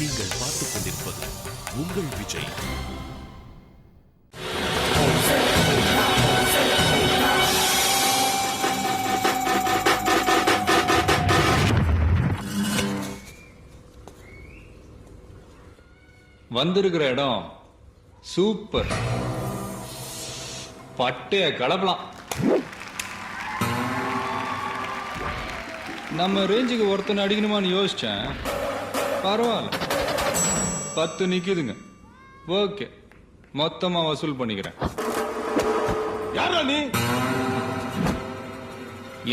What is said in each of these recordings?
நீங்கள் பார்த்துக் கொண்டிருப்பது உங்கள் விஜய். வந்திருக்கிற இடம் சூப்பர். பட்டைய கலப்பலாம். நம்ம ரேஞ்சுக்கு ஒருத்தனை அடிக்கணுமான்னு யோசிச்சேன். பரவாயில்ல, 10 நிக்குதுங்க. ஓகே, மொத்தமா வசூல் பண்ணிக்கிறேன். யாரா நீ?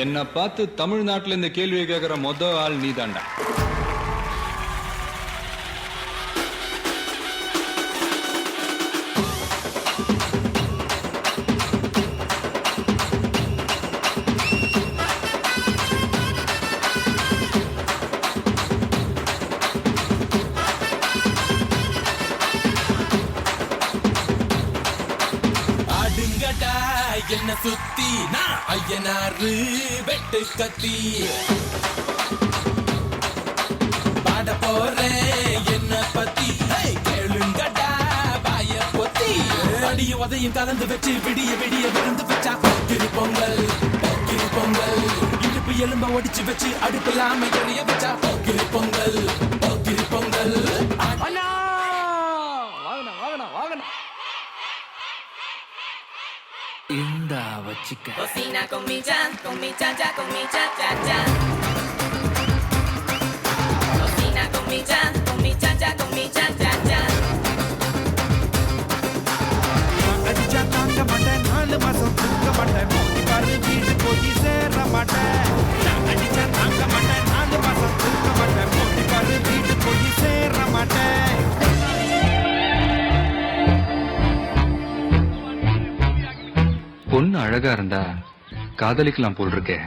என்ன பார்த்து தமிழ்நாட்டுல இந்த கேள்வியை கேட்கிற மொத ஆள் நீ தாண்டா. என்ன சுத்தி நான் ஐயனாரு வெட்டு கத்தி பாட போறேன் என்ன பத்தி கேளுங்கடா பாய பொத்தி அடிய உதையும் கலந்து வச்சு விடிய விடிய விருந்து வச்சா போக்கிரி பொங்கல் போக்கிரி பொங்கல் இடுப்பு எலும்ப ஒடிச்சு வச்சு அடுப்பில்லாம எரிய வச்சா போக்கிரி பொங்கல் போக்கிரி பொங்கல். இந்தா வச்சிக்க. Cocina con mi cha-cha, con mi cha-cha-cha. Cocina con mi cha-cha, con mi cha-cha-cha. அடிச்சா தாங்க மாட்டேன், 4 மாசம் தூங்க மாட்டேன், மோதிக்காரு வீடு போய் சேர மாட்டேன். அடிச்சா தாங்க மாட்டேன், 4 மாசம் தூங்க மாட்டேன், மோதிக்காரு வீடு போய் சேர மாட்டேன். பொண்ணு அழகா இருந்தா காதலிக்கலாம் போல் இருக்கே.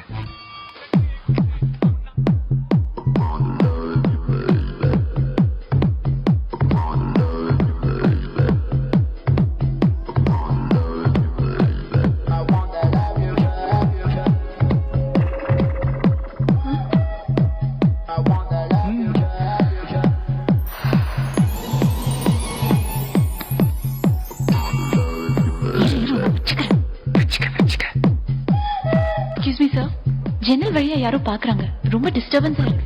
ஜன்னல் வழியா யாரோ பாக்குறாங்க. ரொம்ப டிஸ்டர்பன்ஸா இருக்கு.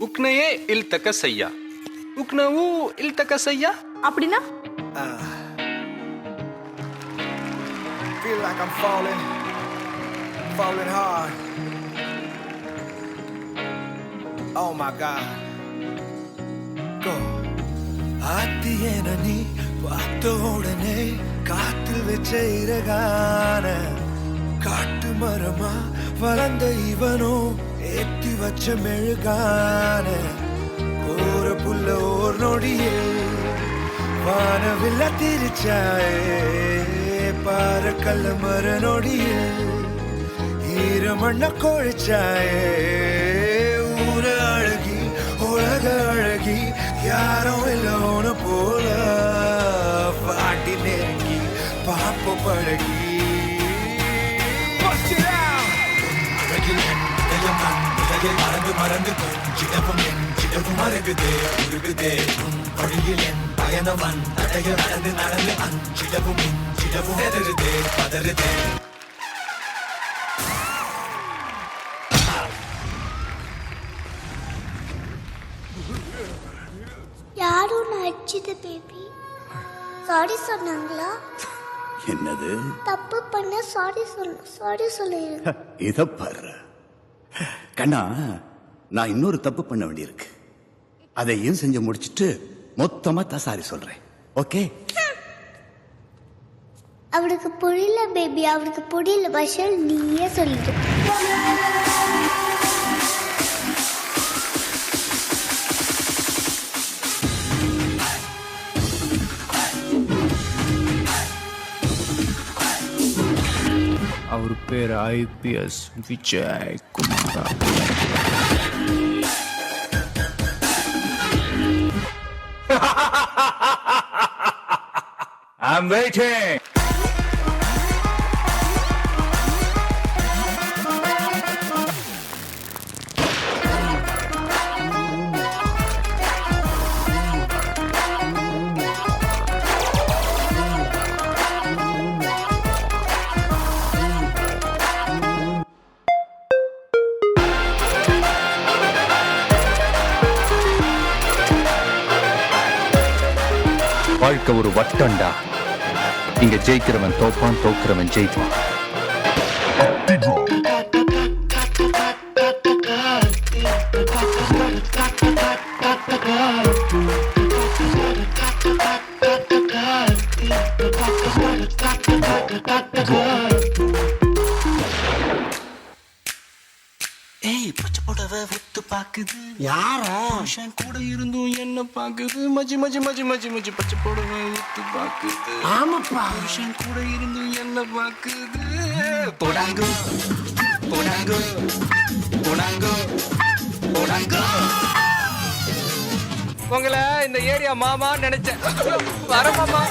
உக்னயே இல்தக சையா உக்னவு இல்தக சையா அப்படினா Feel like I'm falling hard. Oh my God. Go. ஆத்தியேன நீ பார்த்த உடனே காத்தில் வச்ச இறகான காட்டு மரமா வளர்ந்த இவனோ ஏத்தி வச்ச மெழுகான போற புள்ள ஓர் நொடியில் வானவில்ல திரிச்சாயே பாற கல்ல மர நொடியில் ஈரமண்ண கொழிச்சாயே ஊர அழகி உலக அழகி யாரும் இல்லோன போல பாட்டி நெருங்கி பாப்ப பழகி மறந்து மறந்து கொஞ்சிடவும் என் சிடவும் மறுகுதே உருகுதே உன் வழியில் என் பயணவன் தடைய நடந்து நடந்து அஞ்சிடவும் இஞ்சிடவும் எதருதே பதறுதே. யாரும் அடிச்சது பேபி சாரி சொன்னாங்களா? என்னது தப்பு பண்ண சாரி சொல்லிருங்க. இத பாரு கண்ணா, நான் இன்னொரு தப்பு பண்ண வேண்டியிருக்கு. அதையும் செஞ்சு முடிச்சிட்டு மொத்தமா சாரி சொல்றேன். ஓகே? அவருக்கு புரியல பேபி, அவருக்கு புரியல பஷல், நீயே சொல்லிடு. அவர் பேர் IPS Vijay Kumara. I'm waiting. வாழ்க்கை ஒரு வட்டம்டா. இங்க ஜெயிக்கிறவன் தோப்பான், தோக்குறவன் ஜெயிப்பான். ஏய் பச்சை புடவை ஒத்து பாக்குது யாரா புருஷன் கூட இருந்தும் என்ன பாக்குது மச்சி மச்சி மச்சி மச்சி மச்சி பச்சை புடவை ஒத்து பாக்குது ஆமாப்பா புருஷன் கூட இருந்தும் என்ன பாக்குது போடாங்கோ போடாங்கோ போடாங்கோ போடாங்கோ. உங்களை இந்த ஏரியா மாமா நினைச்சேன். வர மாமா.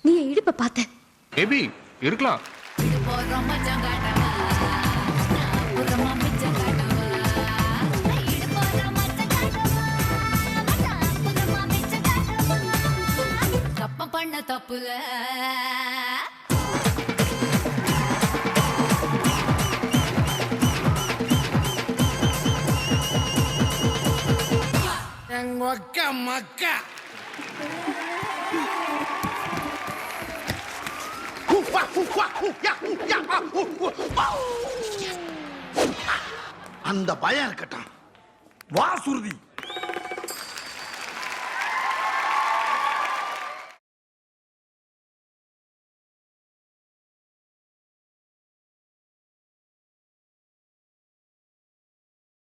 நீ இடுப்ப பார்த்த மேபி இருக்கலாம். பண்ண தப்புல மக்கா மக்கா அந்த பயம் இருக்கட்டும். வா சுருதி.